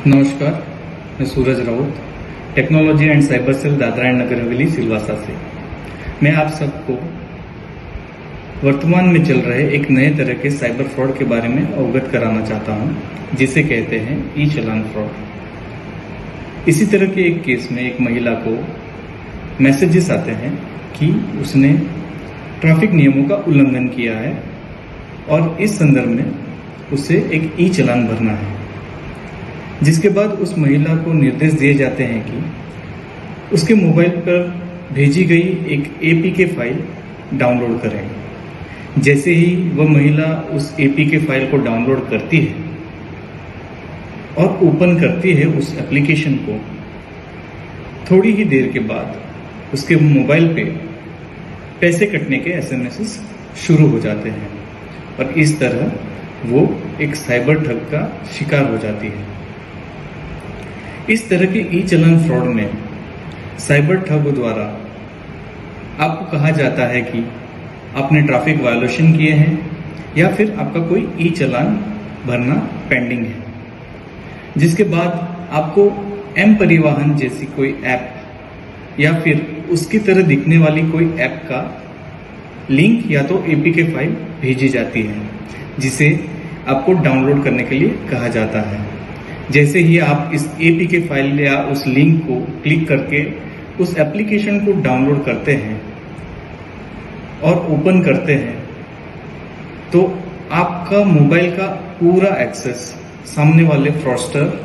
नमस्कार, मैं Suraj Raut, technology and cyber cell Dadra and Nagar Haveli Silvassa से। मैं आप सबको वर्तमान में चल रहे एक नए तरह के साइबर फ्रॉड के बारे में अवगत कराना चाहता हूं, जिसे कहते हैं ई चालान फ्रॉड। इसी तरह के एक केस में एक महिला को मैसेजेस आते हैं कि उसने ट्रैफिक नियमों का उल्लंघन किया है और इस संदर्भ में उसे एक ई चालान भरना है, जिसके बाद उस महिला को निर्देश दिए जाते हैं कि उसके मोबाइल पर भेजी गई एक एपीके फाइल डाउनलोड करें। जैसे ही वह महिला उस एपीके फाइल को डाउनलोड करती है और ओपन करती है उस एप्लीकेशन को, थोड़ी ही देर के बाद उसके मोबाइल पे पैसे कटने के एसएमएस शुरू हो जाते हैं और इस तरह वो एक साइबर ठग का शिकार हो जाती है। इस तरह के ई चालान फ्रॉड में साइबर ठग द्वारा आपको कहा जाता है कि आपने ट्रैफिक वायोलेशन किए हैं या फिर आपका कोई ई चालान भरना पेंडिंग है, जिसके बाद आपको एम परिवहन जैसी कोई ऐप या फिर उसकी तरह दिखने वाली कोई ऐप का लिंक या तो एपीके फाइल भेजी जाती है, जिसे आपको डाउनलोड करने के लिए कहा जाता है। जैसे ही आप इस एपीके फाइल या उस लिंक को क्लिक करके उस एप्लीकेशन को डाउनलोड करते हैं और ओपन करते हैं, तो आपका मोबाइल का पूरा एक्सेस सामने वाले फ्रॉडस्टर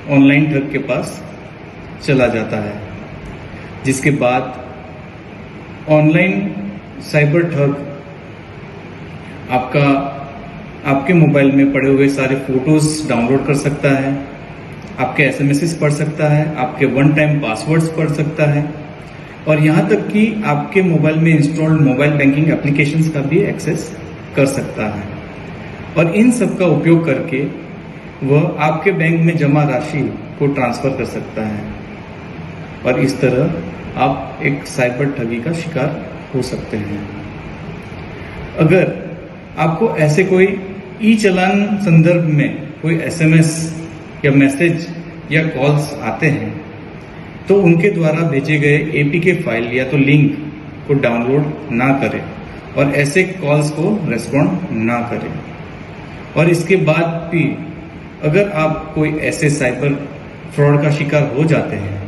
ऑनलाइन ठग के पास चला जाता है, जिसके बाद ऑनलाइन साइबर ठग आपके मोबाइल में पड़े हुए सारे फोटोज डाउनलोड कर सकता है, आपके एसएमएस पढ़ सकता है, आपके वन टाइम पासवर्ड्स पढ़ सकता है और यहाँ तक कि आपके मोबाइल में इंस्टॉल्ड मोबाइल बैंकिंग एप्लीकेशंस का भी एक्सेस कर सकता है और इन सब का उपयोग करके वह आपके बैंक में जमा राशि को ट्रांसफर कर सकता है और इस तरह आप एक साइबर ठगी का शिकार हो सकते हैं। अगर आपको ऐसे कोई ई चालान संदर्भ में कोई एसएमएस या मैसेज या कॉल्स आते हैं, तो उनके द्वारा भेजे गए एपीके फाइल या तो लिंक को डाउनलोड ना करें और ऐसे कॉल्स को रेस्पॉन्ड ना करें। और इसके बाद भी अगर आप कोई ऐसे साइबर फ्रॉड का शिकार हो जाते हैं,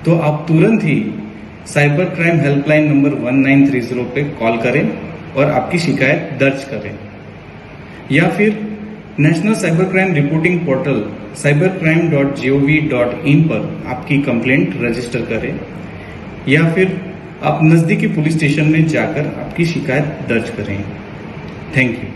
तो आप तुरंत ही साइबर क्राइम हेल्पलाइन नंबर 1930 पे कॉल करें और आपकी शिकायत दर्ज करें, या फिर national cyber crime reporting portal cybercrime.gov.in पर आपकी कंप्लेंट रजिस्टर करें, या फिर आप नजदीकी पुलिस स्टेशन में जाकर आपकी शिकायत दर्ज करें। Thank you.